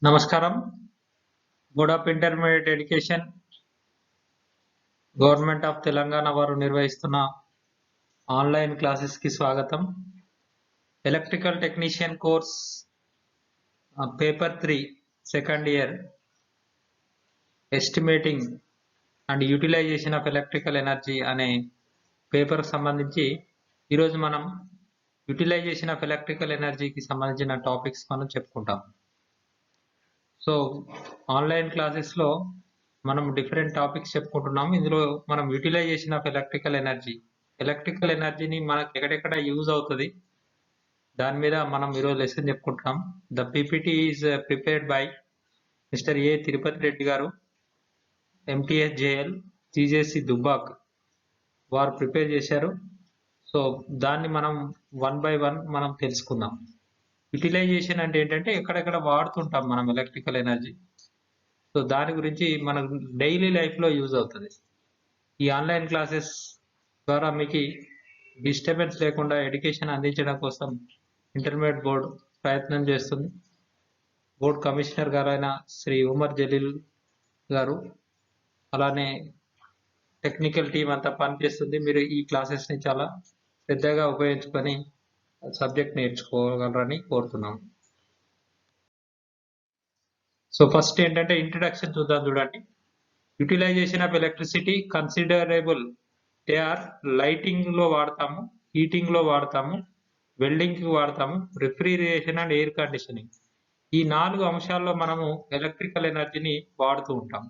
నమస్కారం. Board of intermediate education government of Telangana వారు నిర్వహిస్తున్న ఆన్లైన్ క్లాసెస్ కి స్వాగతం. Electrical technician course paper 3 second year estimating and utilisation of electrical energy అనే paper సంబంధించి ఈరోజు మనం యూటిలైజేషన్ ఆఫ్ ఎలక్ట్రికల్ ఎనర్జీకి సంబంధించిన టాపిక్స్ మనం చెప్పుకుంటాం. సో ఆన్లైన్ క్లాసెస్ లో మనం డిఫరెంట్ టాపిక్స్ చెప్పుకుంటున్నాము. ఇందులో మనం యూటిలైజేషన్ ఆఫ్ ఎలక్ట్రికల్ ఎనర్జీని మనకి ఎక్కడెక్కడ యూజ్ అవుతుంది దాని మీద మనం ఈరోజు లెసన్ చెప్పుకుంటున్నాం. The PPT is prepared by mister A Tirupati Reddy గారు, ఎంటీఎస్ జేఎల్, జీజేసి దుబ్బాక్ వారు ప్రిపేర్ చేశారు. సో దాన్ని మనం 1 by 1 మనం తెలుసుకుందాం. యూటిలైజేషన్ అంటే ఏంటంటే ఎక్కడెక్కడ వాడుతుంటాం మనం ఎలక్ట్రికల్ ఎనర్జీ. సో దాని గురించి మన డైలీ లైఫ్ లో యూజ్ అవుతుంది. ఈ ఆన్లైన్ క్లాసెస్ ద్వారా మీకు డిస్టర్బెన్స్ లేకుండా ఎడ్యుకేషన్ అందించడం కోసం ఇంటర్మీడియట్ బోర్డు ప్రయత్నం చేస్తుంది. బోర్డు కమిషనర్ గారైన శ్రీ ఉమర్ జలీల్ గారు, అలానే టెక్నికల్ టీం అంతా పనిచేస్తుంది. మీరు ఈ క్లాసెస్ ని చాలా శ్రద్ధగా ఉపయోగించుకొని సబ్జెక్ట్ నేర్చుకోగలరని కోరుతున్నాం. సో ఫస్ట్ ఏంటంటే ఇంట్రడక్షన్ చూద్దాం. చూడండి, utilisation of electricity considerable. They are lighting లో వాడతాము, హీటింగ్ లో వాడతాము, వెల్డింగ్ కి వాడతాము, రిఫ్రిజిరేషన్ అండ్ ఎయిర్ కండిషనింగ్. ఈ 4 అంశాల్లో మనము ఎలక్ట్రికల్ ఎనర్జీని వాడుతూ ఉంటాం.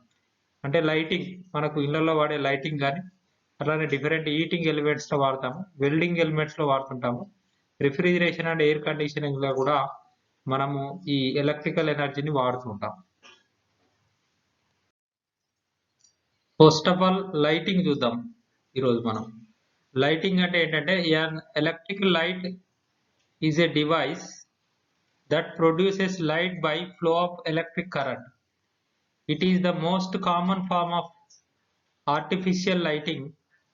అంటే లైటింగ్, మనకు ఇళ్లలో వాడే లైటింగ్ కానీ, అలానే డిఫరెంట్ హీటింగ్ ఎలిమెంట్స్ లో వాడతాము, వెల్డింగ్ ఎలిమెంట్స్ లో వాడుతుంటాము, రిఫ్రిజిరేషన్ అండ్ ఎయిర్ కండిషనింగ్ లో కూడా మనము ఈ ఎలక్ట్రికల్ ఎనర్జీని వాడుతూ ఉంటాం. ఫస్ట్ ఆఫ్ ఆల్ లైటింగ్ చూద్దాం. ఈరోజు మనం లైటింగ్ అంటే ఏంటంటే electrical light is a device that produces light by flow of electric current. It is the most common form of artificial lighting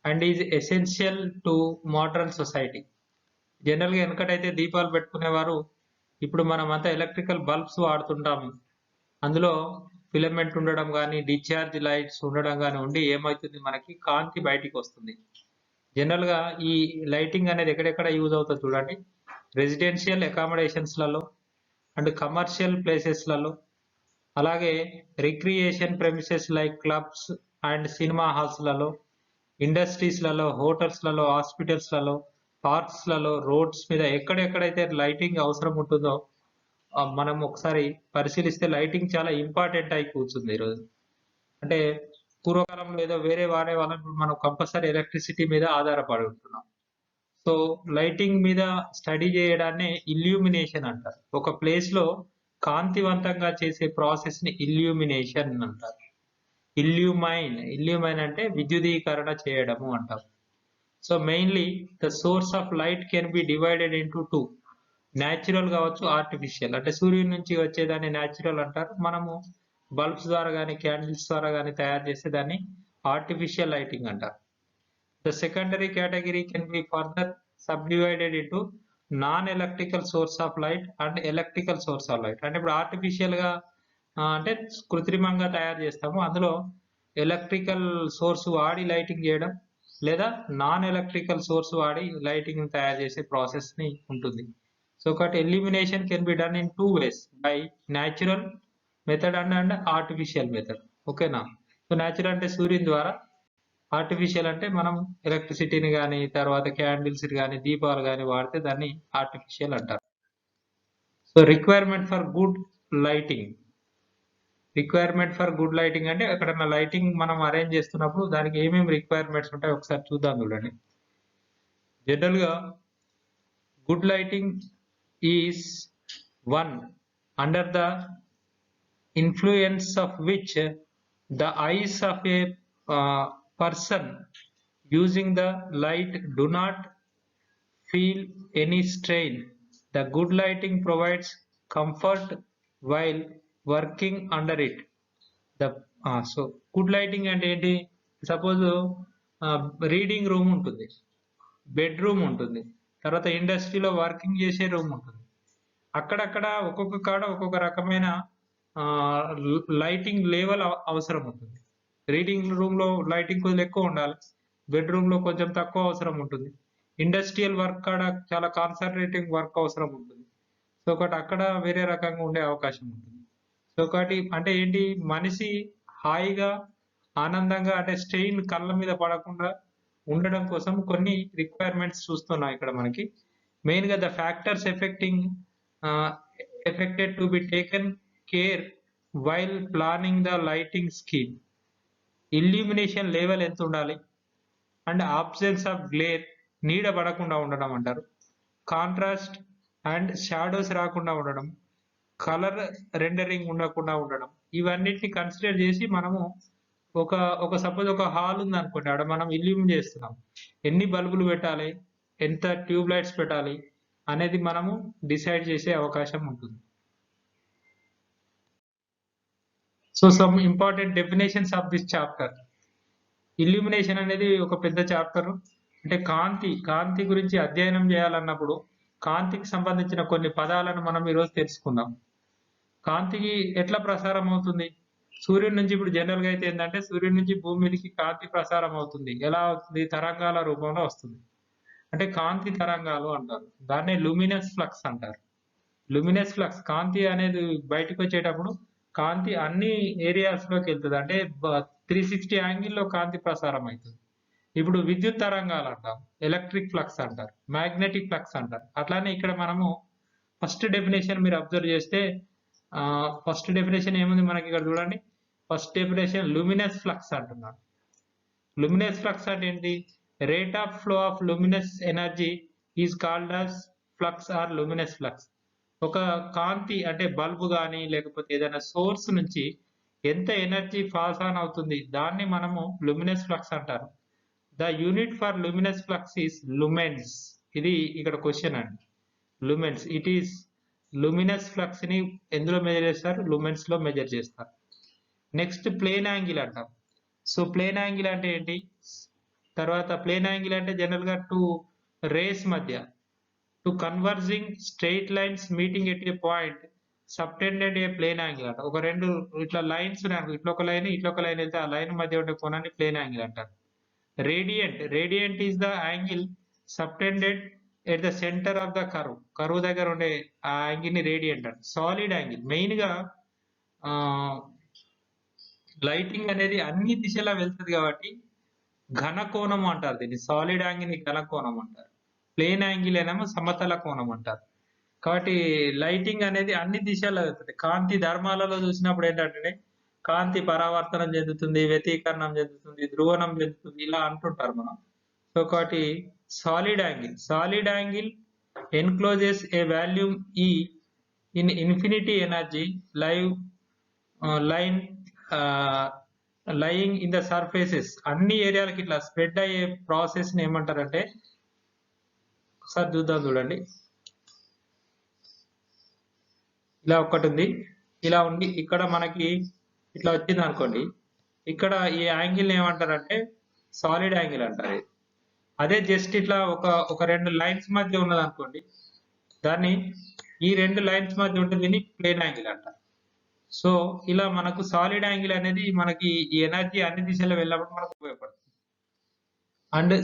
and is essential to modern society. జనరల్గా వెనకటైతే దీపాలు పెట్టుకునేవారు, ఇప్పుడు మనం అంతా ఎలక్ట్రికల్ బల్బ్స్ వాడుతుంటాము. అందులో filament ఉండడం కానీ, discharge lights ఉండడం కానీ ఉండి ఏమవుతుంది, మనకి కాంతి బయటికి వస్తుంది. జనరల్గా ఈ లైటింగ్ అనేది ఎక్కడెక్కడ యూజ్ అవుతుంది చూడండి, రెసిడెన్షియల్ అకామిడేషన్స్లలో అండ్ కమర్షియల్ ప్లేసెస్లలో, అలాగే recreation premises like clubs and cinema హాల్స్లలో, ఇండస్ట్రీస్లలో, హోటల్స్లలో, హాస్పిటల్స్లలో, పార్క్స్లలో, రోడ్స్ మీద ఎక్కడెక్కడైతే లైటింగ్ అవసరం ఉంటుందో మనం ఒకసారి పరిశీలిస్తే లైటింగ్ చాలా ఇంపార్టెంట్ అయి కూర్చుంది ఈరోజు. అంటే పూర్వకాలంలో ఏదో వేరే వాడే వాళ్ళని మనం కంపల్సరీ ఎలక్ట్రిసిటీ మీద ఆధారపడి ఉంటున్నాం. సో లైటింగ్ మీద స్టడీ చేయడాన్ని ఇల్యూమినేషన్ అంటారు. ఒక ప్లేస్ లో కాంతివంతంగా చేసే ప్రాసెస్ ని ఇల్యూమినేషన్ అంటారు. ఇల్యూమైన్ అంటే విద్యుదీకరణ చేయడము అంటారు. So mainly the source of light can be divided into 2. Natural కావచ్చు, ఆర్టిఫిషియల్. అంటే సూర్యుడి నుంచి వచ్చేదాన్ని న్యాచురల్ అంటారు. మనము బల్బ్స్ ద్వారా కానీ, క్యాండిల్స్ ద్వారా కానీ తయారు చేసేదాన్ని ఆర్టిఫిషియల్ లైటింగ్ అంటారు. The secondary category can be further subdivided into non-electrical source of light and electrical source of light. అంటే ఇప్పుడు ఆర్టిఫిషియల్ గా అంటే కృత్రిమంగా తయారు చేస్తాము, అందులో ఎలక్ట్రికల్ సోర్స్ వాడి లైటింగ్ చేయడం, లేదా నాన్ ఎలక్ట్రికల్ సోర్స్ వాడి లైటింగ్ తయారు చేసే ప్రాసెస్ ని ఉంటుంది. సో ఒకటి elimination can be done in 2 ways, by natural method and artificial method. ఓకేనా? సో న్యాచురల్ అంటే సూర్యుని ద్వారా, ఆర్టిఫిషియల్ అంటే మనం ఎలక్ట్రిసిటీని కానీ, తర్వాత క్యాండిల్స్ కానీ, దీపాలు కానీ వాడితే దాన్ని ఆర్టిఫిషియల్ అంటారు. So requirement for good lighting. అంటే ఎక్కడన్నా లైటింగ్ మనం అరేంజ్ చేస్తున్నప్పుడు దానికి ఏమేమి రిక్వైర్మెంట్స్ ఉంటాయో ఒకసారి చూద్దాం. చూడండి, జనరల్ గా good lighting is 1 under the influence of which the eyes of A person using the light do not feel any strain. The good lighting provides comfort while working under it. So good lighting అంటే ఏంటి? Suppose reading room ఉంటుంది, bedroom ఉంటుంది, తర్వాత ఇండస్ట్రీలో working చేసే room ఉంటుంది. అక్కడక్కడ ఒక్కొక్క కాడ ఒక్కొక్క రకమైన లైటింగ్ లెవెల్ అవసరం ఉంటుంది. రీడింగ్ రూమ్‌లో లైటింగ్ కొద్దిగా ఎక్కువ ఉండాలి. బెడ్‌రూమ్‌లో కొంచెం తక్కువ అవసరం ఉంటుంది. ఇండస్ట్రియల్ వర్క్ కాడ చాలా కాన్సంట్రేటింగ్ వర్క్ అవసరం ఉంటుంది. సో, ఒకటి అక్కడ వేరే రకంగా ఉండే అవకాశం ఉంటుంది. సో, ఒకటి అంటే ఏంటి మనిషి హాయిగా, ఆనందంగా అంటే స్ట్రెయిన్ కళ్ళ మీద పడకుండా ఉండడం కోసం కొన్ని రిక్వైర్మెంట్స్ చూస్తున్నాం ఇక్కడ మనకి. మెయిన్‌గా ద ఫ్యాక్టర్స్ ఆహ్, affected to be taken care while planning the lighting scheme. Illumination level ఎంతుండాలి? అండ్ అబ్సెన్స్ ఆఫ్ గ్లేర్ నీడ పడకుండా ఉండడం అంటారు. కాంట్రాస్ట్ అండ్ షాడోస్ రాకుండా ఉండడం. కలర్ రెండరింగ్ ఉండకుండా ఉండడం. ఇవన్నిటిని కన్సిడర్ చేసి మనము ఒక ఒక సపోజ్ ఒక హాల్ ఉందనుకోండి. ఆడ మనం ఇల్యూమిన్ చేస్తున్నాం. ఎన్ని బల్బులు పెట్టాలి? ఎంత ట్యూబ్ లైట్స్ పెట్టాలి? అనేది మనము డిసైడ్ చేసే అవకాశం ఉంటుంది. So some important definitions of this chapter. Illumination అనేది ఒక పెద్ద చాప్టర్. అంటే కాంతి గురించి అధ్యయనం చేయాలన్నప్పుడు కాంతికి సంబంధించిన కొన్ని పదాలను మనం ఈరోజు తెలుసుకుందాం. కాంతికి ఎట్లా ప్రసారం అవుతుంది? సూర్యుడి నుంచి ఇప్పుడు జనరల్‌గా అయితే ఏందంటే సూర్యుడి నుంచి భూమి మీదకి కాంతి ప్రసారం అవుతుంది. ఎలా అవుతుంది? తరంగాల రూపంలో వస్తుంది. అంటే కాంతి తరంగాలు అంటారు. దాన్నే లూమినస్ ఫ్లక్స్ అంటారు. లూమినస్ ఫ్లక్స్ కాంతి అనేది బయటకొచ్చేటప్పుడు కాంతి అన్ని ఏరియాస్‌లోకి ఎళ్తది. అంటే 360 యాంగిల్‌లో కాంతి ప్రసారం అయితది. ఇప్పుడు విద్యుత్ తరంగాలు అంటాం. ఎలక్ట్రిక్ ఫ్లక్స్ అంటారు. మాగ్నెటిక్ ఫ్లక్స్ అంటారు. అట్లానే ఇక్కడ మనము ఫస్ట్ డెఫినిషన్ మీరు అబ్జర్వ్ చేస్తే ఫస్ట్ డెఫినిషన్ ఏముంది మనకి ఇక్కడ చూడండి. ఫస్ట్ డెఫినిషన్ లూమినస్ ఫ్లక్స్ అంటున్నాడు. లూమినస్ ఫ్లక్స్ అంటే ఏంటి? Rate of flow of luminous energy is called as flux or luminous flux. ఒక కాంతి అంటే బల్బు గాని లేకపోతే ఏదైనా సోర్స్ నుంచి ఎంత ఎనర్జీ పాస్ ఆన్ అవుతుంది దాన్ని మనము లూమినస్ ఫ్లక్స్ అంటారు. The unit for luminous flux is lumens. ఇది ఇక్కడ క్వశ్చన్ అండి. Lumens it is luminous flux ని ఎందులో మెజర్ చేస్తారు? లుమెన్స్ లో మెజర్ చేస్తారు. నెక్స్ట్ ప్లేన్ యాంగిల్ అంటాం. సో ప్లేన్ యాంగిల్ అంటే ఏంటి? తర్వాత ప్లేన్ యాంగిల్ అంటే జనరల్ గా టూ రేస్ మధ్య two converging straight lines meeting at a point subtended a plane angle అంట. ఒక రెండు ఇట్లా లైన్స్ ఉన్నాయి. ఇట్లా ఒక లైన్ వెళ్తే ఆ లైన్ మధ్య ఉండే కోణాన్ని ప్లేన్ యాంగిల్ అంటారు. Radiant is the angle subtended at the centre of the curve దగ్గర ఉండే ఆ యాంగిల్ ని రేడియంట్ అంట. సాలిడ్ యాంగిల్ మెయిన్ గా లైటింగ్ అనేది అన్ని దిశలా వెళ్తది కాబట్టి ఘన కోణం అంటారు దీన్ని. సాలిడ్ యాంగిల్ ని ఘన కోణం అంటారు. ప్లేన్ యాంగిల్ ఏమో సమతల కోణం అంటారు. కాబట్టి లైటింగ్ అనేది అన్ని దిశల్లో వెళ్తుంది. కాంతి ధర్మాలలో చూసినప్పుడు ఏంటంటే కాంతి పరావర్తనం చెందుతుంది, వ్యతీకరణం చెందుతుంది, ధ్రువణం చెందుతుంది ఇలా అంటుంటారు మనం. సో కాబట్టి solid angle encloses a volume E in infinity energy line lying in the surfaces. అన్ని ఏరియాలకి ఇట్లా స్ప్రెడ్ అయ్యే ప్రాసెస్ ని ఏమంటారంటే ఒకసారి చూడండి. ఇలా ఒకటి ఉంది. ఇలా ఉండి ఇక్కడ మనకి ఇట్లా వచ్చింది అనుకోండి. ఇక్కడ ఈ యాంగిల్ ఏమంటారంటే సాలిడ్ యాంగిల్ అంటారు. అదే జస్ట్ ఇట్లా ఒక రెండు లైన్స్ మధ్య ఉన్నది అనుకోండి. దాన్ని ఈ రెండు లైన్స్ మధ్య ఉంటుంది దీన్ని ప్లేన్ యాంగిల్ అంటారు. సో ఇలా మనకు సాలిడ్ యాంగిల్ అనేది మనకి ఈ ఎనర్జీ అన్ని దిశలో వెళ్ళినప్పుడు మనకు ఉపయోగపడుతుంది. అండ్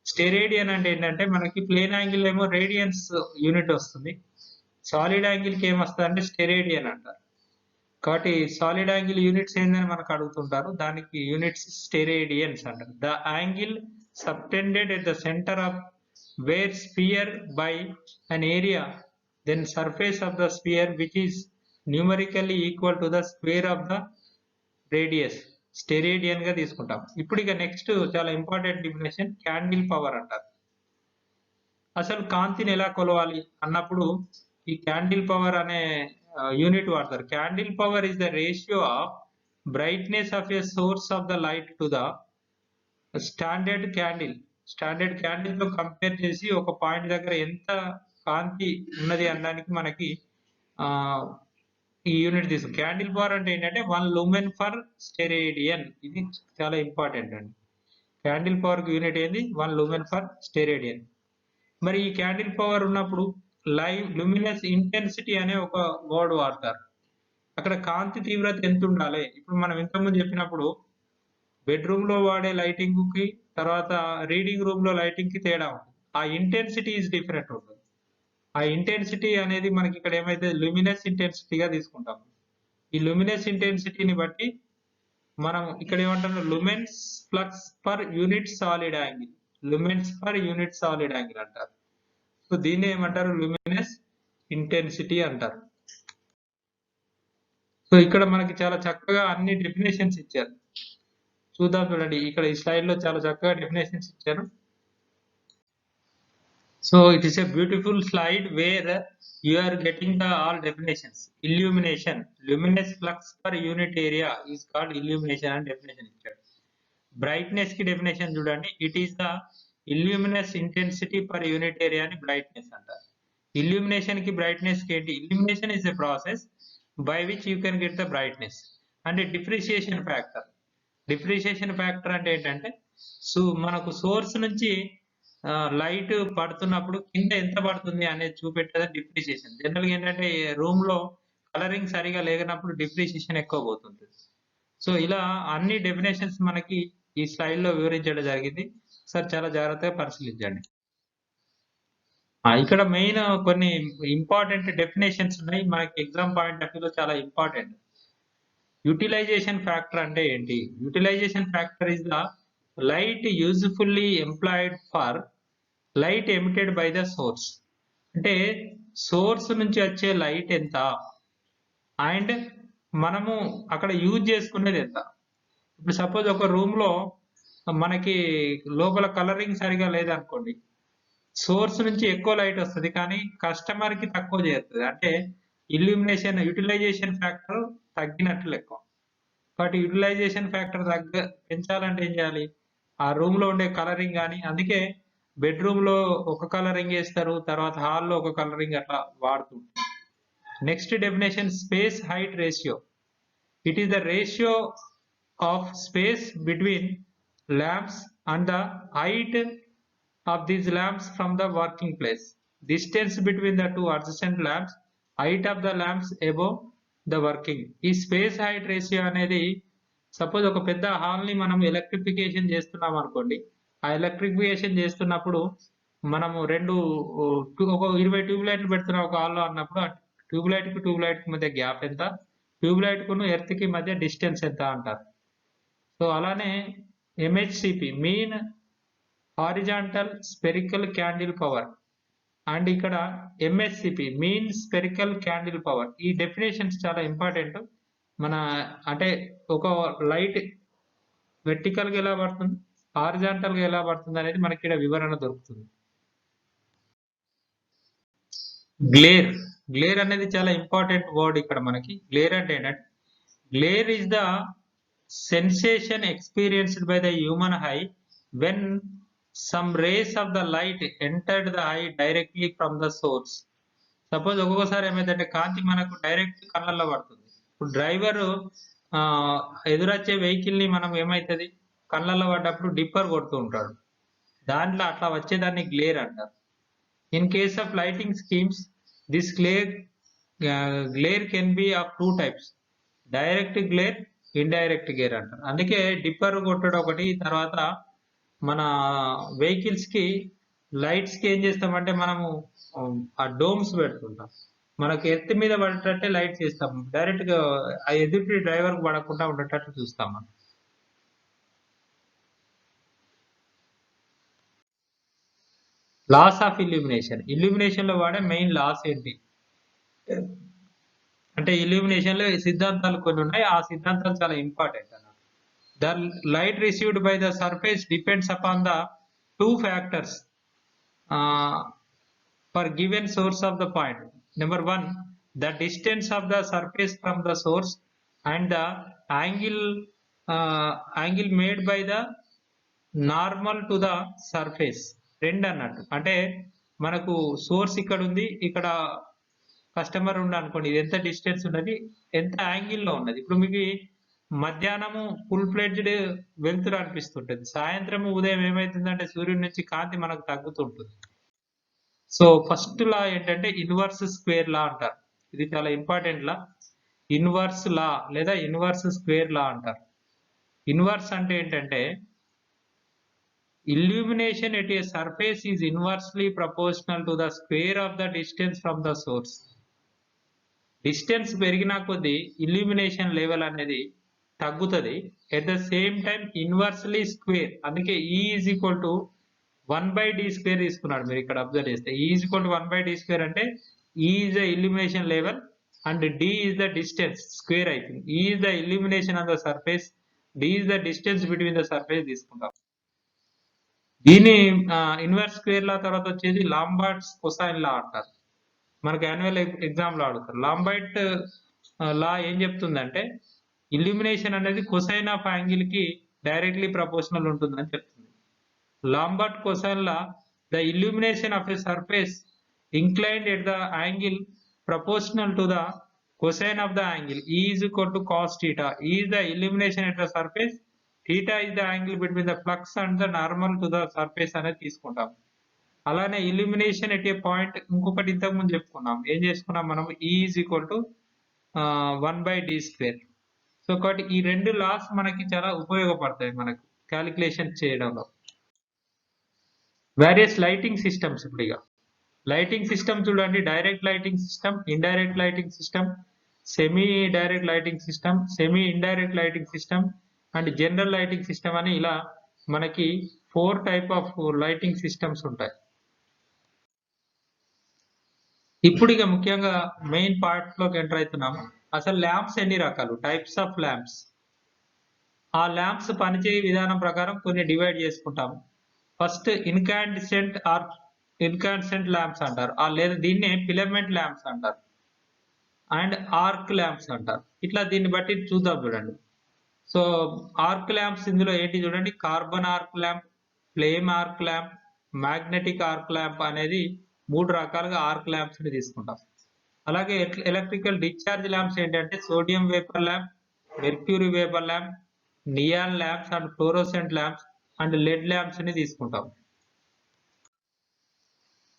స్టెరేడియన్ అంటే ఏంటంటే మనకి ప్లేన్ యాంగిల్ ఏమో రేడియన్స్ యూనిట్ వస్తుంది. సాలిడ్ యాంగిల్ కి ఏమొస్తుంది అంటే స్టెరేడియన్ అంటారు. కాబట్టి సాలిడ్ యాంగిల్ యూనిట్స్ ఏందని మనకు అడుగుతుంటారు. దానికి యూనిట్స్ స్టెరేడియన్స్ అంటారు. The angle subtended at the centre of where sphere by an area then surface of the sphere which is numerically equal to the square of the radius steradian గా తీసుకుంటాం. ఇప్పుడు ఇక next చాలా important definition candle power అంటారు. అసలు కాంతిని ఎలా కొలవాలి అన్నప్పుడు ఈ క్యాండిల్ పవర్ అనే యూనిట్ వాడతారు. Candle power is the ratio of brightness of a source of the light to the standard candle తో కంపేర్ చేసి ఒక పాయింట్ దగ్గర ఎంత కాంతి ఉన్నది అనడానికి మనకి ఈ యూనిట్ తీసుకుంటాం. క్యాండిల్ పవర్ అంటే ఏంటంటే 1 లూమెన్ ఫర్ స్టెరేడియన్. ఇది చాలా ఇంపార్టెంట్ అండి. క్యాండిల్ పవర్ యూనిట్ ఏంది? 1 లూమెన్ ఫర్ స్టెరేడియన్. మరి ఈ క్యాండిల్ పవర్ ఉన్నప్పుడు లూమినస్ ఇంటెన్సిటీ అనే ఒక వర్డ్ వాడతారు. అక్కడ కాంతి తీవ్రత ఎంత ఉండాలి? ఇప్పుడు మనం ఇంతకుముందు చెప్పినప్పుడు బెడ్రూమ్ లో వాడే లైటింగ్ కి తర్వాత రీడింగ్ రూమ్ లో లైటింగ్ కి తేడా ఉంటుంది. ఆ ఇంటెన్సిటీ ఈజ్ డిఫరెంట్ ఉంటుంది. ఆ ఇంటెన్సిటీ అనేది మనకి ఇక్కడ ఏమైతే లూమినస్ ఇంటెన్సిటీగా తీసుకుంటాం. ఈ లూమినస్ ఇంటెన్సిటీని బట్టి మనం ఇక్కడ ఏమంటారు, lumens flux per unit solid angle, lumens per unit solid angle అంటారు. సో దీన్ని ఏమంటారు, లూమినస్ ఇంటెన్సిటీ అంటారు. సో ఇక్కడ మనకి చాలా చక్కగా అన్ని డెఫినేషన్స్ ఇచ్చారు. చూద్దాం చూడండి, ఇక్కడ ఈ స్లైడ్ లో చాలా చక్కగా డెఫినేషన్స్ ఇచ్చారు. So it is a beautiful slide where you are getting the all definitions. Illumination, luminous flux per unit area is called illumination and definition ఇచ్చాడు. బ్రైట్నెస్ కి డెఫినేషన్ చూడండి, it is the luminous intensity per unit area అని brightness అంటారు. Illumination కి brightness కి ఏంటి? Illumination is a process by which you can get the brightness. అంటే differentiation factor. Differentiation factor అంటే ఏంటంటే, మనకు సోర్స్ నుంచి లైట్ పడుతున్నప్పుడు కింద ఎంత పడుతుంది అనేది చూపెట్టేది డిఫరెన్షియేషన్. జనరల్ గా ఏంటంటే రూమ్ లో కలరింగ్ సరిగా లేనప్పుడు డిఫరెన్షియేషన్ ఎక్కువ పోతుంటుంది. సో ఇలా అన్ని డెఫినేషన్స్ మనకి ఈ స్లైడ్ లో వివరించడం జరిగింది. సార్ చాలా జాగ్రత్తగా పరిశీలించండి. ఇక్కడ మెయిన్ కొన్ని ఇంపార్టెంట్ డెఫినేషన్స్ ఉన్నాయి మనకి ఎగ్జామ్ పాయింట్ ఆఫ్ వ్యూలో చాలా ఇంపార్టెంట్. యూటిలైజేషన్ ఫ్యాక్టర్ అంటే ఏంటి? Utilisation factor is the light usefully employed for light emitted by the source. అంటే సోర్స్ నుంచి వచ్చే లైట్ ఎంత అండ్ మనము అక్కడ యూజ్ చేసుకునేది ఎంత. ఇప్పుడు సపోజ్ ఒక రూమ్ లో మనకి లోపల కలరింగ్ సరిగా లేదనుకోండి, సోర్స్ నుంచి ఎక్కువ లైట్ వస్తుంది కానీ కస్టమర్ కి తక్కువ చేస్తుంది. అంటే ఇల్యూమినేషన్ యూటిలైజేషన్ ఫ్యాక్టర్ తగ్గినట్లు లెక్క. కాబట్టి యూటిలైజేషన్ ఫ్యాక్టర్ పెంచాలంటే ఏం చేయాలి? ఆ రూమ్ లో ఉండే కలరింగ్ కానీ, అందుకే బెడ్రూమ్ లో ఒక కలరింగ్ వేస్తారు, తర్వాత హాల్లో ఒక కలరింగ్ అట్లా వాడుతుంటారు. Next definition, space height ratio. It is the ratio of space between lamps and the height of these lamps from the working place. Distance between the two adjacent lamps, height of the lamps above the working. ఈ space height ratio అనేది suppose ఒక పెద్ద hall ని మనం electrification చేస్తున్నాం అనుకోండి, ఆ electrification చేస్తున్నప్పుడు మనము ఒక 20 ట్యూబ్ లైట్లు పెడుతున్నాం ఒక హాల్లో అన్నప్పుడు ఆ ట్యూబ్ లైట్ కి మధ్య గ్యాప్ ఎంత, ట్యూబ్ లైట్ కును ఎర్త్ కి మధ్య డిస్టెన్స్ ఎంత అంటారు. సో అలానే MHCP mean horizontal spherical candle power and ఇక్కడ MSCP mean spherical candle power. ఈ డెఫినేషన్స్ చాలా ఇంపార్టెంట్. అంటే ఒక లైట్ వెర్టికల్ గా ఎలా పడుతుంది, హారిజాంటల్ గా ఎలా పడుతుంది అనేది మనకి ఇక్కడ వివరణ దొరుకుతుంది. గ్లేర్ అనేది చాలా ఇంపార్టెంట్ వర్డ్ ఇక్కడ మనకి. గ్లేర్ అంటే ఏంటంటే, glare is the sensation experienced by the human I when some rays of the light entered the eye directly from the source. Suppose ఒక్కొక్కసారి ఏమైందంటే కాంతి మనకు డైరెక్ట్ కళ్ళల్లో పడుతుంది. ఇప్పుడు డ్రైవర్ ఎదురొచ్చే వెహికల్ ని మనం ఏమైతుంది కళ్ళల్లో పడ్డప్పుడు డిప్పర్ కొడుతూ ఉంటాడు, దాంట్లో అట్లా వచ్చేదాన్ని గ్లేర్ అంటారు. In case of lighting schemes this glare can be of 2 types, direct glare, indirect glare అంటారు. అందుకే డిప్పర్ కొట్టడం ఒకటి, తర్వాత మన వెహికల్స్ కి లైట్స్ కి ఏం చేస్తామంటే మనము ఆ డోమ్స్ పెడుతుంటాం, మనకి ఎర్త్ మీద పడేటట్టే లైట్ చేస్తాం, డైరెక్ట్ గా ఆ ఎదుటి డ్రైవర్ కు పడకుండా ఉండేటట్టు చూస్తాం మనం. లాస్ ఆఫ్ ఇల్యూమినేషన్ లో వాడే మెయిన్ లాస్ ఏంటి అంటే, ఇల్యూమినేషన్ లో సిద్ధాంతాలు కొన్ని ఉన్నాయి, ఆ సిద్ధాంతాలు చాలా ఇంపార్టెంట్ అన్నమాట. The light received by the surface depends upon the 2 factors for given source of the point. Number 1, the distance of the surface from the source and the angle made by the normal to the surface. రెండు అన్నట్టు. అంటే మనకు source ఇక్కడ ఉంది, ఇక్కడ customer ఉంది అనుకోండి, ఇది ఎంత డిస్టెన్స్ ఉన్నది, ఎంత యాంగిల్లో ఉన్నది. ఇప్పుడు మీకు మధ్యాహ్నము ఫుల్ ఫ్లెడ్జ్డ్ వెలుతురు అనిపిస్తుంటది, సాయంత్రం ఉదయం ఏమైతుందంటే సూర్యుడి నుంచి కాంతి మనకు తగ్గుతుంటుంది. సో ఫస్ట్ లా ఏంటంటే ఇన్వర్స్ స్క్వేర్ లా అంటారు. ఇది చాలా ఇంపార్టెంట్ లా. ఇన్వర్స్ లా లేదా ఇన్వర్స్ స్క్వేర్ లా అంటారు. ఇన్వర్స్ అంటే ఏంటంటే illumination at a surface is inversely proportional to the square of the distance from the source. Distance పెరిగినా కొద్దీ ఇల్యూమినేషన్ లెవెల్ అనేది తగ్గుతుంది. At the same time inversely square, అందుకే E is equal to 1/d square తీసుకున్నాడు. మీరు ఇక్కడ observe చేస్తే E is equal to 1/d square అంటే E is the illumination level and D is the distance square అవుతుంది. E is the illumination on the surface, D is the distance between the surface తీసుకుంటాం. దీని inverse square law తర్వాత వచ్చేది లాంబార్డ్స్ cosine లా అంటారు. మనకు annual exam లో అడుగుతారు. Lombard లా ఏం చెప్తుందంటే ఇల్యూమినేషన్ అనేది కొసైన్ ఆఫ్ యాంగిల్ కి డైరెక్ట్లీ ప్రపోర్షనల్ ఉంటుందని చెప్తుంది. Lombard cosine law, the illumination of a surface inclined at the angle proportional to the cosine of the angle E is equal to cos theta. E is the illumination at the surface, theta is the angle between the flux and the normal to the surface అనేది తీసుకుంటాం. అలానే illumination at a point ఇంకొకటి ఇంతకు ముందు చెప్పుకున్నాం. ఏం చేసుకున్నాం మనం? E is equal to 1/d square. So కాబట్టి ఈ రెండు లాస్ మనకి చాలా ఉపయోగపడతాయి మనకు క్యాలిక్యులేషన్ చేయడంలో. వేరియస్ లైటింగ్ సిస్టమ్స్, ఇప్పుడు ఇక లైటింగ్ సిస్టమ్ చూడండి. Direct lighting system, indirect lighting system, semi direct lighting system, semi indirect lighting system and general lighting system అని ఇలా మనకి 4 టైప్ ఆఫ్ లైటింగ్ సిస్టమ్స్ ఉంటాయి. ఇప్పుడు ఇక ముఖ్యంగా మెయిన్ పార్ట్ లోకి ఎంటర్ అవుతున్నాము. అసలు ల్యాంప్స్ ఎన్ని రకాలు, టైప్స్ ఆఫ్ ల్యాంప్స్. ఆ ల్యాంప్స్ పనిచేయ విధానం ప్రకారం కొన్ని డివైడ్ చేసుకుంటాము. First incandescent or incandescent lamps అంటారు, లేదా దీన్నే ఫిలమెంట్ ల్యాంప్స్ అంటారు అండ్ ఆర్క్ ల్యాంప్స్ అంటారు. ఇట్లా దీన్ని బట్టి చూద్దాం చూడండి. సో ఆర్క్ ల్యాంప్స్ ఇందులో ఏంటి చూడండి, carbon arc lamp, flame arc lamp, magnetic arc lamp అనేది 3 రకాలుగా ఆర్క్ ల్యాంప్స్ ని తీసుకుంటాం. అలాగే ఎలక్ట్రికల్ డిశ్చార్జ్ ల్యాంప్స్ ఏంటంటే sodium vapour lamp, mercury vapour lamp, neon lamps and fluorescent lamps and LED lamps ని తీసుకుంటాం.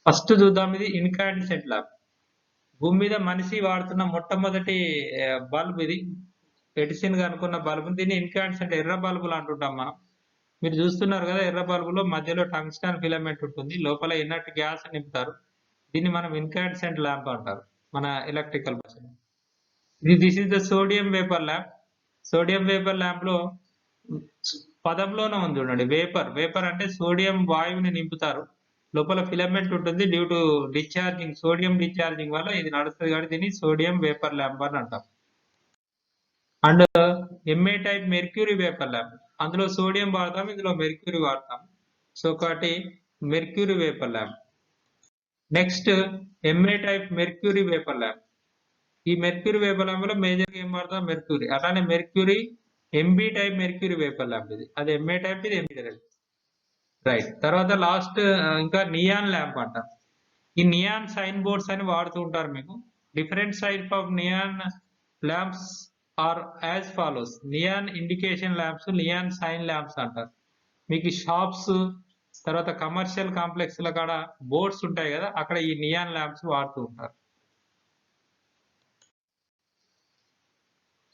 ఫస్ట్ చూద్దాం, ఇది ఇన్కాండిసెంట్ ల్యాంప్. భూమి మీద మనిషి వాడుతున్న మొట్టమొదటి బల్బ్ ఇది. ఎడిసన్ గా అనుకున్న బల్బు, దీన్ని ఇన్కాండిసెంట్ ఎర్ర బల్బులు అంటుంటాం మనం. మీరు చూస్తున్నారు కదా, ఎర్ర బల్బులో మధ్యలో టంగ్స్టన్ ఫిలమెంట్ ఉంటుంది, లోపల ఇన్నట్ గ్యాస్ నింపుతారు. దీన్ని మనం ఇన్కాండిసెంట్ ల్యాంప్ అంటారు మన ఎలక్ట్రికల్ భాషలో. This is the sodium vapour lamp. Sodium vapour lamp లో పదంలోనే ఉంది చూడండి, వేపర్. వేపర్ అంటే సోడియం వాయువుని నింపుతారు, లోపల ఫిలమెంట్ ఉంటుంది. Due to discharging, sodium discharging వల్ల ఇది నడుస్తుంది కాబట్టి దీన్ని సోడియం వేపర్ ల్యాంప్ అని అంటాం. And MA type mercury vapour lamp, అందులో సోడియం వాడతాం, ఇందులో మెర్క్యూరీ వాడతాం. సో కాబట్టి mercury vapour lamp. Next MA type mercury vapour lamp. ఈ మెర్క్యూరీ వేపర్ ల్యాంప్ లో మేజర్ గా ఏం వాడతాం, మెర్క్యూరీ. అలానే mercury MB type mercury vapour lamp, ఇది అది ఎంఏ టైప్, ఇది ఎంబీ టైప్. రైట్. తర్వాత లాస్ట్ ఇంకా నియాన్ ల్యాంప్ అంటారు. ఈ నియాన్ సైన్ బోర్డ్స్ అని వాడుతూ ఉంటారు మీకు. Different type of neon lamps are as follows. Neon indication lamps, neon sign lamps అంటారు. మీకు షాప్స్, తర్వాత కమర్షియల్ కాంప్లెక్స్ ల కాడ బోర్డ్స్ ఉంటాయి కదా, అక్కడ ఈ నియాన్ ల్యాంప్స్ వాడుతూ ఉంటారు.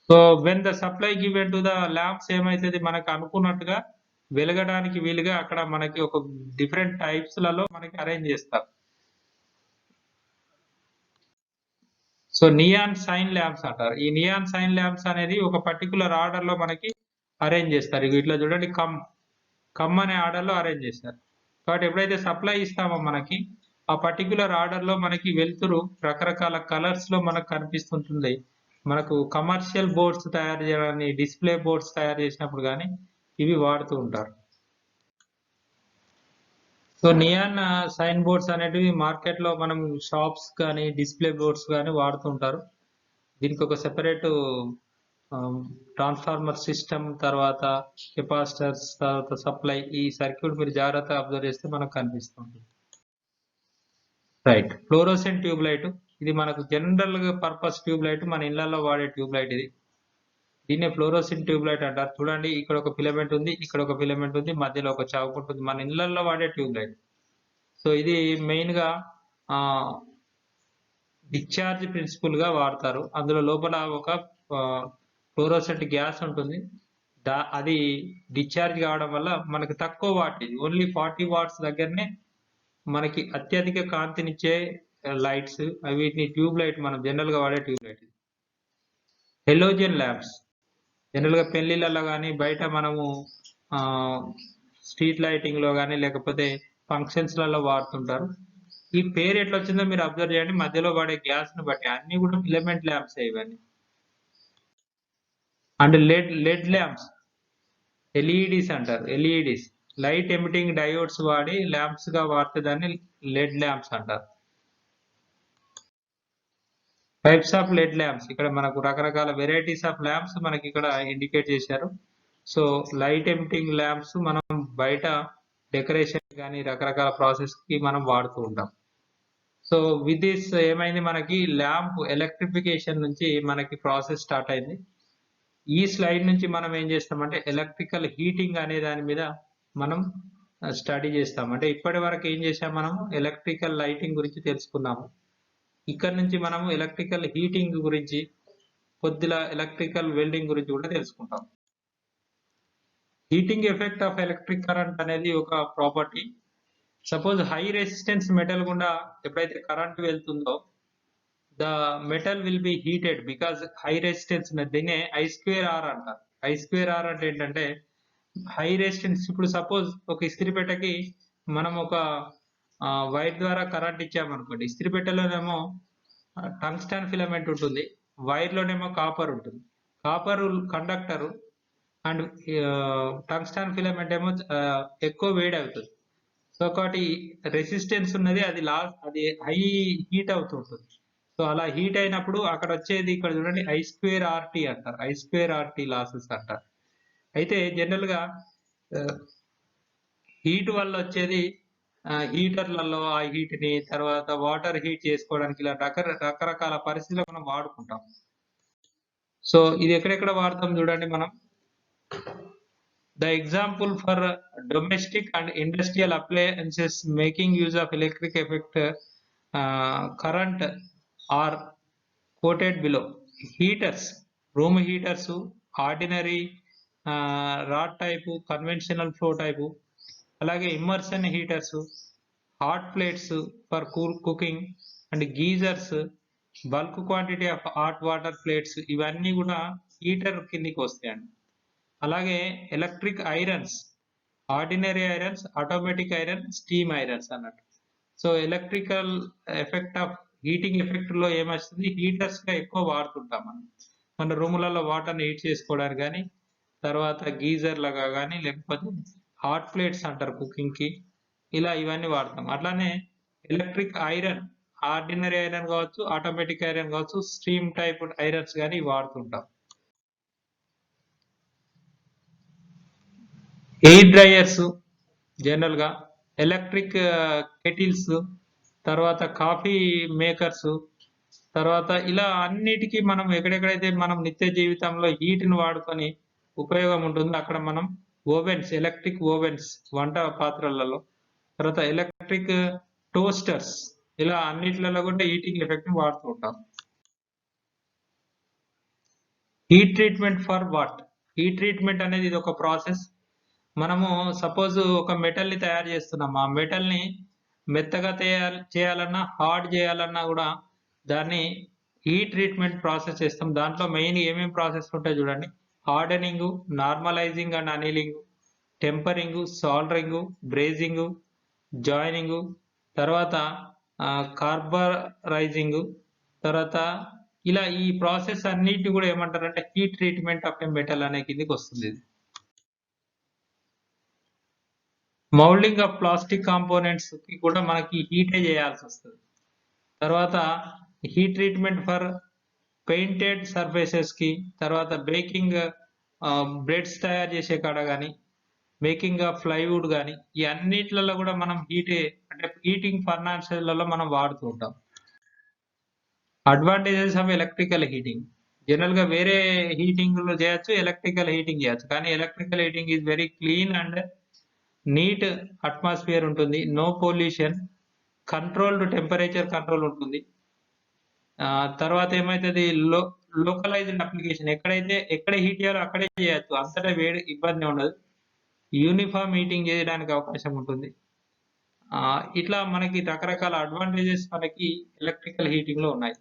So when the supply given to the lamps ఏమైతుంది, మనకు అనుకున్నట్టుగా వెలగడానికి వీలుగా అక్కడ మనకి ఒక డిఫరెంట్ టైప్స్ లలో మనకి అరేంజ్ చేస్తారు. సో నియాన్ సైన్ ల్యాంప్స్ అంటారు. ఈ నియాన్ సైన్ ల్యాంప్స్ అనేది ఒక పర్టికులర్ ఆర్డర్ లో మనకి అరేంజ్ చేస్తారు. ఇట్లా చూడండి, కమ్ అనే ఆర్డర్ లో అరేంజ్ చేస్తారు. కాబట్టి ఎప్పుడైతే సప్లై ఇస్తామో మనకి ఆ పర్టికులర్ ఆర్డర్ లో మనకి వెళ్తురు రకరకాల కలర్స్ లో మనకు కనిపిస్తుంటుంది. మనకు కమర్షియల్ బోర్డ్స్ తయారు చేయడానికి, డిస్ప్లే బోర్డ్స్ తయారు చేసినప్పుడు కానీ ఇవి వాడుతూ ఉంటారు. సో నియాన్ సైన్ బోర్డ్స్ అనేటివి మార్కెట్ లో మనం షాప్స్ కానీ డిస్ప్లే బోర్డ్స్ కానీ వాడుతూ ఉంటారు. దీనికి ఒక సెపరేట్ ట్రాన్స్ఫార్మర్ సిస్టమ్, తర్వాత కెపాసిటర్స్, తర్వాత సప్లై, ఈ సర్క్యూట్ మీరు జాగ్రత్తగా అబ్జర్వ్ చేస్తే మనకు కనిపిస్తుంది. రైట్. ఫ్లోరోసెంట్ ట్యూబ్ లైట్, ఇది మనకు జనరల్ పర్పస్ ట్యూబ్ లైట్, మన ఇళ్లలో వాడే ట్యూబ్ లైట్ ఇది. దీన్నే ఫ్లోరోసెంట్ ట్యూబ్ లైట్ అంటారు. చూడండి, ఇక్కడ ఒక ఫిలమెంట్ ఉంది, ఇక్కడ ఒక ఫిలమెంట్ ఉంది, మధ్యలో ఒక చౌక ఉంటుంది, మన ఇళ్లలో వాడే ట్యూబ్ లైట్. సో ఇది మెయిన్ గా డిశ్చార్జ్ ప్రిన్సిపల్ గా వాడతారు. అందులో లోపల ఒక ఫ్లోరోసెంట్ గ్యాస్ ఉంటుంది. అది డిశ్చార్జ్ కావడం వల్ల మనకు తక్కువ వాటేజ్, ఓన్లీ 40 వాట్స్ దగ్గరనే మనకి అత్యధిక కాంతినిచ్చే లైట్స్. వీటిని ట్యూబ్ లైట్, మనం జనరల్ గా వాడే tube light. Halogen lamps general గా పెళ్లిళ్ళలో కానీ, బయట మనము స్ట్రీట్ లైటింగ్ లో కానీ, లేకపోతే ఫంక్షన్స్ లలో వాడుతుంటారు. ఈ పేరు ఎట్లా వచ్చిందో మీరు అబ్జర్వ్ చేయండి. మధ్యలో పడే గ్యాస్ ను బట్టి అన్ని కూడా ఫిలమెంట్ ల్యాంప్స్ ఇవన్నీ. అండ్ లెడ్ ల్యాంప్స్, ఎల్ఈడిస్ అంటారు. ఎల్ఈడిస్ లైట్ ఎమిటింగ్ డయోడ్స్ వాడి ల్యాంప్స్ గా వాడితే దాన్ని లెడ్ ల్యాంప్స్ అంటారు. టైప్స్ ఆఫ్ లెడ్ ల్యాంప్స్, ఇక్కడ మనకు రకరకాల వెరైటీస్ ఆఫ్ ల్యాంప్స్ మనకి ఇక్కడ ఇండికేట్ చేశారు. సో లైట్ ఎమిటింగ్ ల్యాంప్స్ మనం బయట డెకరేషన్ కానీ రకరకాల ప్రాసెస్ కి మనం వాడుతూ ఉంటాం. సో విత్ దిస్ ఏమైంది, మనకి ల్యాంప్ ఎలక్ట్రిఫికేషన్ నుంచి మనకి ప్రాసెస్ స్టార్ట్ అయింది. ఈ స్లైడ్ నుంచి మనం ఏం చేస్తామంటే ఎలక్ట్రికల్ హీటింగ్ అనే దాని మీద మనం స్టడీ చేస్తాం. అంటే ఇప్పటి వరకు ఏం చేసాం, మనము ఎలక్ట్రికల్ లైటింగ్ గురించి తెలుసుకున్నాము. ఇక్కడ నుంచి మనము ఎలక్ట్రికల్ హీటింగ్ గురించి, కొద్దిగా ఎలక్ట్రికల్ వెల్డింగ్ గురించి కూడా తెలుసుకుంటాం. Heating effect of electric current అనేది ఒక property. Suppose high resistance metal గుండా ఎప్పుడైతే కరెంట్ వెళ్తుందో, the metal will be heated because high resistance. దీన్నే I²R అంటారు. I²R అంటే ఏంటంటే హై రెసిస్టెన్స్. ఇప్పుడు సపోజ్ ఒక ఇస్త్రీపెట్టెకి మనం ఒక వైర్ ద్వారా కరెంట్ ఇచ్చామనుకోండి, ఇస్త్రీపెట్టెలోనేమో టంగ్స్టన్ ఫిలమెంట్ ఉంటుంది, వైర్ లోనేమో కాపర్ ఉంటుంది. Copper conductor and tungsten filament ఏమో ఎక్కువ వేడి అవుతుంది. సో కాబట్టి రెసిస్టెన్స్ ఉన్నది, అది హై హీట్ అవుతుంటుంది. సో అలా హీట్ అయినప్పుడు అక్కడ వచ్చేది, ఇక్కడ చూడండి I²RT అంటారు. I²RT లాసెస్ అంటారు. అయితే జనరల్ గా హీట్ వల్ల వచ్చేది, హీటర్లలో ఆ హీట్ ని తర్వాత వాటర్ హీట్ చేసుకోవడానికి ఇలా రకరకాల పరిస్థితుల్లో మనం వాడుకుంటాం. సో ఇది ఎక్కడెక్కడ వాడతాం చూడండి మనం. The example for domestic and industrial appliances making use of electric effect current are quoted below. Heaters, room heaters, ordinary rod type, conventional flow type, అలాగే immersion heaters, hot plates for cooking, and geysers, bulk quantity of hot water plates, ఇవన్నీ కూడా heater కిందికి వస్తాయండి. అలాగే electric irons, ordinary irons, automatic iron, steam irons అన్నట్టు. So electrical effect of heating effect లో ఏమొస్తుంది, heaters గా ఎక్కువ వాడుతుంటాం మనం. మన రూములలో వాటర్ని హీట్ చేసుకోవడానికి కానీ, తర్వాత గీజర్ లాగా కానీ, లేకపోతే హాట్ ప్లేట్స్ అంటారు కుకింగ్ కి, ఇలా ఇవన్నీ వాడతాం. అట్లానే ఎలక్ట్రిక్ ఐరన్, ఆర్డినరీ ఐరన్ కావచ్చు, ఆటోమేటిక్ ఐరన్ కావచ్చు, స్టీమ్ టైప్ ఐరన్స్ కానీ వాడుతుంటాం. ఎయిర్ డ్రైయర్స్ జనరల్ గా, ఎలక్ట్రిక్ కెటిల్స్, తర్వాత కాఫీ మేకర్స్, తర్వాత ఇలా అన్నిటికీ మనం ఎక్కడెక్కడైతే మనం నిత్య జీవితంలో హీట్ ని వాడుకొని ఉపయోగం ఉంటుందో అక్కడ మనం ఓవెన్స్, ఎలక్ట్రిక్ ఓవెన్స్ వంట పాత్రలలో, తర్వాత ఎలక్ట్రిక్ టోస్టర్స్, ఇలా అన్నిట్లలో కూడా హీటింగ్ ఎఫెక్ట్ ని వాడుతూ ఉంటాం. Heat treatment for what? Heat treatment అనేది ఇది ఒక ప్రాసెస్. మనము సపోజ్ ఒక మెటల్ ని తయారు చేస్తున్నాం, ఆ మెటల్ ని మెత్తగా చేయాలన్నా, హార్డ్ చేయాలన్నా కూడా దాన్ని హీట్ ట్రీట్మెంట్ ప్రాసెస్ చేస్తాం. దాంట్లో మెయిన్ ఏమేమి ప్రాసెస్ ఉంటాయి చూడండి. Hardening, normalizing and annealing, tempering, soldering, brazing, joining, తర్వాత కార్బరైజింగ్, తర్వాత ఇలా ఈ ప్రాసెస్ అన్నిటిని కూడా ఏమంటారంటే heat treatment of a metal అనే కిందకి వస్తుంది. మౌల్డింగ్ ఆఫ్ ప్లాస్టిక్ కాంపోనెంట్స్ కి కూడా మనకి హీటే చేయాల్సి వస్తుంది. తర్వాత heat treatment for painted surfaces కి, తర్వాత బేకింగ్ బ్రెడ్స్ తయారు చేసే కాడ కానీ, మేకింగ్ ఆఫ్ ప్లైవుడ్ కానీ, ఈ అన్నిట్లలో కూడా మనం అంటే హీటింగ్ ఫర్నాన్సెస్లలో మనం వాడుతూ ఉంటాం. Advantages of electrical heating, general గా వేరే హీటింగ్ లో చేయొచ్చు, ఎలక్ట్రికల్ హీటింగ్ చేయొచ్చు, కానీ electrical heating is very clean and neat atmosphere ఉంటుంది, no pollution, controlled temperature control ఉంటుంది. తర్వాత ఏమైతది లోకలైజ్డ్ అప్లికేషన్ ఎక్కడ హీట్ చేయాలో అక్కడే చేయొచ్చు. అంతటా వేడి ఇబ్బంది ఉండదు. యూనిఫామ్ హీటింగ్ చేయడానికి అవకాశం ఉంటుంది. ఇట్లా మనకి రకరకాల అడ్వాంటేజెస్ మనకి ఎలక్ట్రికల్ హీటింగ్ లో ఉన్నాయి.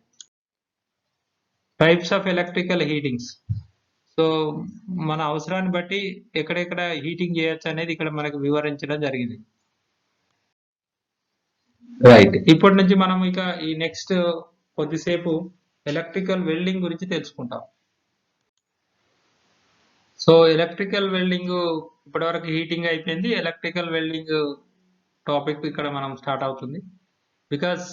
Types of electrical heatings. So మన అవసరాన్ని బట్టి ఎక్కడెక్కడ హీటింగ్ చేయొచ్చు అనేది ఇక్కడ మనకు వివరించడం జరిగింది. రైట్, ఇప్పటి నుంచి మనం ఇక ఈ నెక్స్ట్ కొద్దిసేపు ఎలక్ట్రికల్ వెల్డింగ్ గురించి తెలుసుకుంటాం. సో ఎలక్ట్రికల్ వెల్డింగ్ ఇప్పటివరకు హీటింగ్ అయిపోయింది. ఎలక్ట్రికల్ వెల్డింగ్ టాపిక్ ఇక్కడ మనం స్టార్ట్ అవుతుంది. బికాస్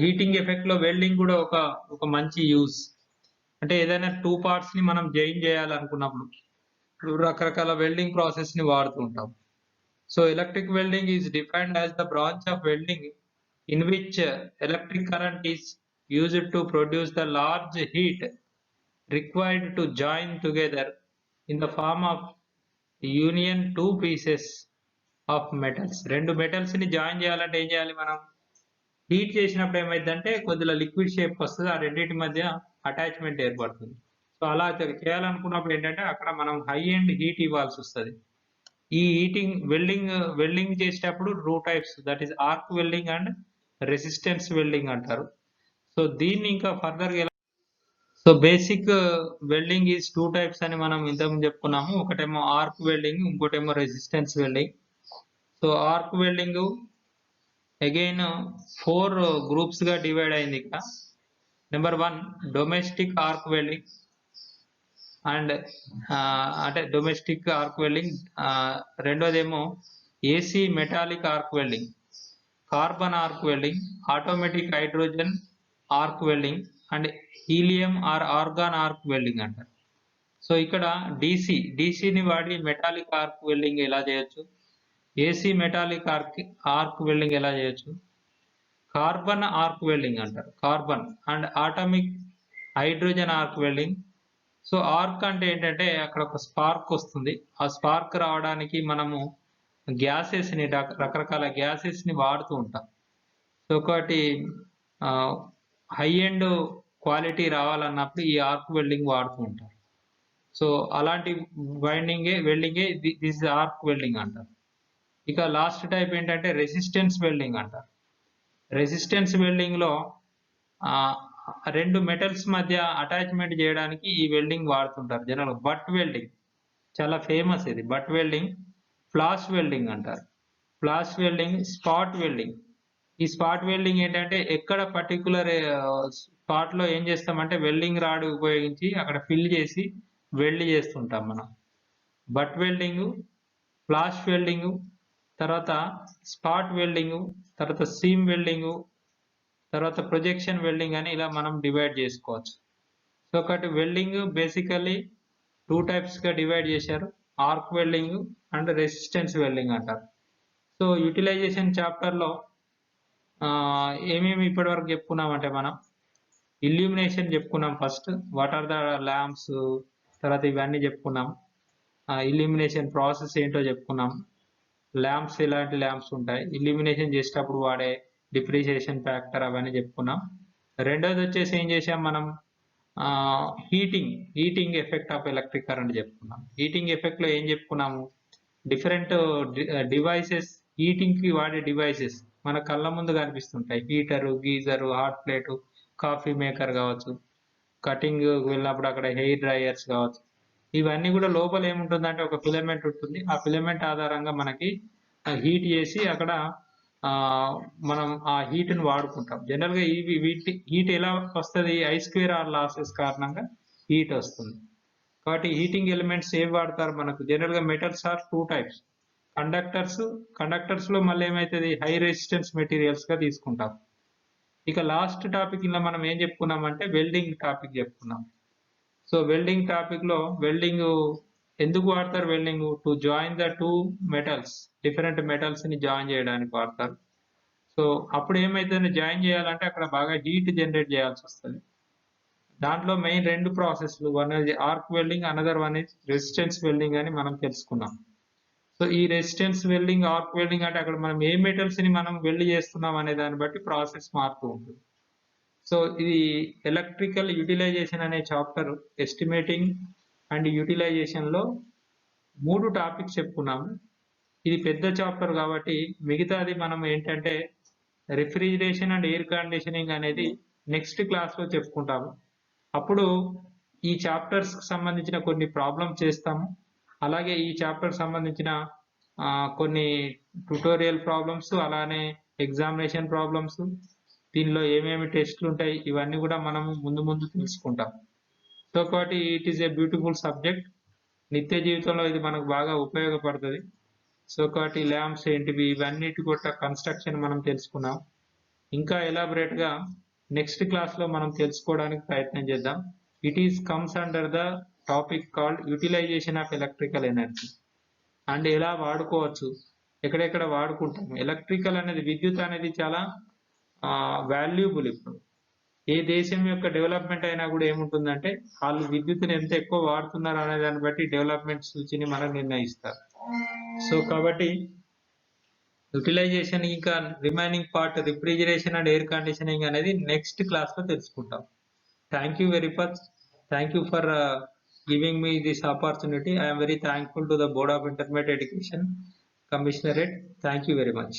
హీటింగ్ ఎఫెక్ట్ లో వెల్డింగ్ కూడా ఒక మంచి యూజ్. అంటే ఏదైనా 2 parts ని మనం జాయిన్ చేయాలనుకున్నప్పుడు రకరకాల వెల్డింగ్ ప్రాసెస్ ని వాడుతూ ఉంటాం. So electric welding is defined as the branch of welding in which electric current is used to produce the large heat required to join together in the form of union 2 pieces of metals. 2 metals ని join చేయాలంటే ఏం చేయాలి మనం? Heat చేసినప్పుడు ఏమైందంటే కొద్దిగా liquid shape వస్తుంది, ఆ రెండింటి మధ్య అటాచ్మెంట్ ఏర్పడుతుంది. సో అలా చేయాలనుకున్నప్పుడు ఏంటంటే అక్కడ మనం హై అండ్ హీట్ ఇవ్వాల్సి వస్తుంది. ఈ హీటింగ్ వెల్డింగ్ చేసేటప్పుడు 2 types, that is arc welding and resistance welding అంటారు. సో దీన్ని ఇంకా ఫర్దర్ గా so basic welding is 2 types అని మనం ఇంతకుముందు చెప్పుకున్నాము. ఒకటేమో ఆర్క్ వెల్డింగ్, ఇంకోటేమో resistance welding. So arc welding again 4 groups గా డివైడ్ అయింది ఇక్కడ. Number 1 domestic arc welding and అంటే డొమెస్టిక్ ఆర్క్ వెల్డింగ్. రెండోదేమో AC metallic arc welding, carbon arc welding, automatic hydrogen arc welding and helium or argon arc welding అంటారు. So ఇక్కడ డీసీని వాడి metallic arc welding ఎలా చేయొచ్చు, ఏసీ మెటాలిక్ ఆర్క్ వెల్డింగ్ ఎలా చేయొచ్చు, carbon arc welding అంటారు, carbon and atomic hydrogen arc welding. So arc అంటే ఏంటంటే అక్కడ ఒక స్పార్క్ వస్తుంది. ఆ స్పార్క్ రావడానికి మనము గ్యాసెస్ ని రకరకాల గ్యాసెస్ ని వాడుతూ ఉంటాం. సో ఒకటి హై ఎండ్ క్వాలిటీ రావాలన్నప్పుడు ఈ ఆర్క్ వెల్డింగ్ వాడుతూ ఉంటారు. సో అలాంటి వెల్డింగే దిస్ ఆర్క్ వెల్డింగ్ అంటారు. ఇక లాస్ట్ టైప్ ఏంటంటే రెసిస్టెన్స్ వెల్డింగ్ అంటారు. రెసిస్టెన్స్ వెల్డింగ్ లో 2 మెటల్స్ మధ్య అటాచ్మెంట్ చేయడానికి ఈ వెల్డింగ్ వాడుతుంటారు జనరల్. బట్ వెల్డింగ్ చాలా ఫేమస్ ఇది. బట్ వెల్డింగ్, ఫ్లాష్ వెల్డింగ్ అంటారు. Flash welding, spot welding. ఈ స్పాట్ వెల్డింగ్ ఏంటంటే ఎక్కడ పర్టికులర్ స్పాట్ లో ఏం చేస్తామంటే వెల్డింగ్ రాడ్ ఉపయోగించి అక్కడ ఫిల్ చేసి వెల్డ్ చేస్తుంటాం మనం. బట్ వెల్డింగ్, ఫ్లాష్ వెల్డింగ్, తర్వాత స్పాట్ వెల్డింగ్, తర్వాత సీమ్ వెల్డింగ్, తర్వాత ప్రొజెక్షన్ వెల్డింగ్ అని ఇలా మనం డివైడ్ చేసుకోవచ్చు. సో ఒకటి వెల్డింగ్ బేసికల్లీ 2 types గా డివైడ్ చేశారు, arc welding and resistance welding అంటారు. సో యూటిలైజేషన్ చాప్టర్ లో ఏమేమి ఇప్పటి వరకు చెప్పుకున్నామంటే మనం ఇల్యూమినేషన్ చెప్పుకున్నాం. First what are the lamps, తర్వాత ఇవన్నీ చెప్పుకున్నాం. ఇల్యూమినేషన్ ప్రాసెస్ ఏంటో చెప్పుకున్నాం. ల్యాంప్స్ ఎలాంటి ల్యాంప్స్ ఉంటాయి, ఇల్యూమినేషన్ చేసేటప్పుడు వాడే డిప్రిసియేషన్ ఫ్యాక్టర్ అవన్నీ చెప్పుకున్నాం. రెండోది వచ్చేసి ఏం చేసాం మనం, heating effect of electric current చెప్పుకున్నాం. హీటింగ్ ఎఫెక్ట్ లో ఏం చెప్పుకున్నాము, డిఫరెంట్ డివైసెస్, హీటింగ్ కి వాడే డివైసెస్ మన కళ్ళ ముందు కనిపిస్తుంటాయి. Heater, geyser, hot plate, coffee maker కావచ్చు, కటింగ్ వెళ్ళినప్పుడు అక్కడ హెయిర్ డ్రైయర్స్ కావచ్చు. ఇవన్నీ కూడా లోపల ఏముంటుందంటే ఒక ఫిలమెంట్ ఉంటుంది. ఆ ఫిలమెంట్ ఆధారంగా మనకి హీట్ చేసి అక్కడ మనం ఆ హీట్ ని వాడుకుంటాం. జనరల్ గా హీట్ ఎలా వస్తుంది, I2R లాసెస్ కారణంగా హీట్ వస్తుంది. కాబట్టి హీటింగ్ ఎలిమెంట్స్ ఏవి వాడతారు మనకు, జనరల్ గా మెటల్స్ ఆర్ 2 types. కండక్టర్స్ లో మళ్ళీ ఏమైతుంది, హై రెసిస్టెన్స్ మెటీరియల్స్ గా తీసుకుంటాం. ఇక లాస్ట్ టాపిక్ ఇలా మనం ఏం చెప్పుకున్నామంటే వెల్డింగ్ టాపిక్ చెప్పుకున్నాం. సో వెల్డింగ్ టాపిక్ లో వెల్డింగ్ ఎందుకు వాడతారు, welding to join the 2 metals, different metals ని జాయిన్ చేయడానికి వాడతారు. సో అప్పుడు ఏమైతుంది, జాయిన్ చేయాలంటే అక్కడ బాగా హీట్ జనరేట్ చేయాల్సి వస్తుంది. దాంట్లో మెయిన్ 2 ప్రాసెస్లు, one is arc welding, another one is resistance welding అని మనం తెలుసుకున్నాం. సో ఈ రెసిస్టెన్స్ వెల్డింగ్, ఆర్క్ వెల్డింగ్ అంటే అక్కడ మనం ఏ మెటల్స్ ని మనం వెల్డ్ చేస్తున్నాం అనే దాన్ని బట్టి ప్రాసెస్ మారుతూ ఉంటుంది. సో ఇది ఎలక్ట్రికల్ యూటిలైజేషన్ అనే చాప్టర్ ఎస్టిమేటింగ్ అండ్ యూటిలైజేషన్ లో 3 టాపిక్స్ చెప్పుకున్నాము. ఇది పెద్ద చాప్టర్ కాబట్టి మిగతాది మనం ఏంటంటే రిఫ్రిజిరేషన్ అండ్ ఎయిర్ కండిషనింగ్ అనేది నెక్స్ట్ క్లాస్ లో చెప్పుకుంటాము. అప్పుడు ఈ చాప్టర్స్ కి సంబంధించిన కొన్ని ప్రాబ్లమ్స్ చేస్తాము. అలాగే ఈ చాప్టర్ సంబంధించిన కొన్ని ట్యుటోరియల్ ప్రాబ్లమ్స్, అలానే ఎగ్జామినేషన్ ప్రాబ్లమ్స్, దీనిలో ఏమేమి టెస్ట్లు ఉంటాయి, ఇవన్నీ కూడా మనం ముందు తెలుసుకుంటాం. సో కాబట్టి it is a beautiful subject. నిత్య జీవితంలో ఇది మనకు బాగా ఉపయోగపడుతుంది. సో కాబట్టి ల్యాంప్స్ ఏంటివి, ఇవన్నిటి కూడా కన్స్ట్రక్షన్ మనం తెలుసుకున్నాం. ఇంకా ఎలాబరేట్ గా నెక్స్ట్ క్లాస్ లో మనం తెలుసుకోవడానికి ప్రయత్నం చేద్దాం. It is comes under the topic called utilisation of electrical energy. And ఎలా వాడుకోవచ్చు, ఎక్కడెక్కడ వాడుకుంటాం. ఎలక్ట్రికల్ అనేది, విద్యుత్ అనేది చాలా వాల్యుబుల్. ఇప్పుడు ఏ దేశం యొక్క డెవలప్మెంట్ అయినా కూడా ఏముంటుందంటే వాళ్ళు విద్యుత్తుని ఎంత ఎక్కువ వాడుతున్నారు అనే దాన్ని బట్టి డెవలప్మెంట్ సూచిని మనం నిర్ణయిస్తారు. సో కాబట్టి యూటిలైజేషన్ ఇంకా remaining part refrigeration and air conditioning అనేది నెక్స్ట్ క్లాస్ లో తెలుసుకుంటాం. Thank you very much. Thank you for giving me this opportunity. I am very thankful to the Board of Intermediate Education Commissionerate. Thank you very much.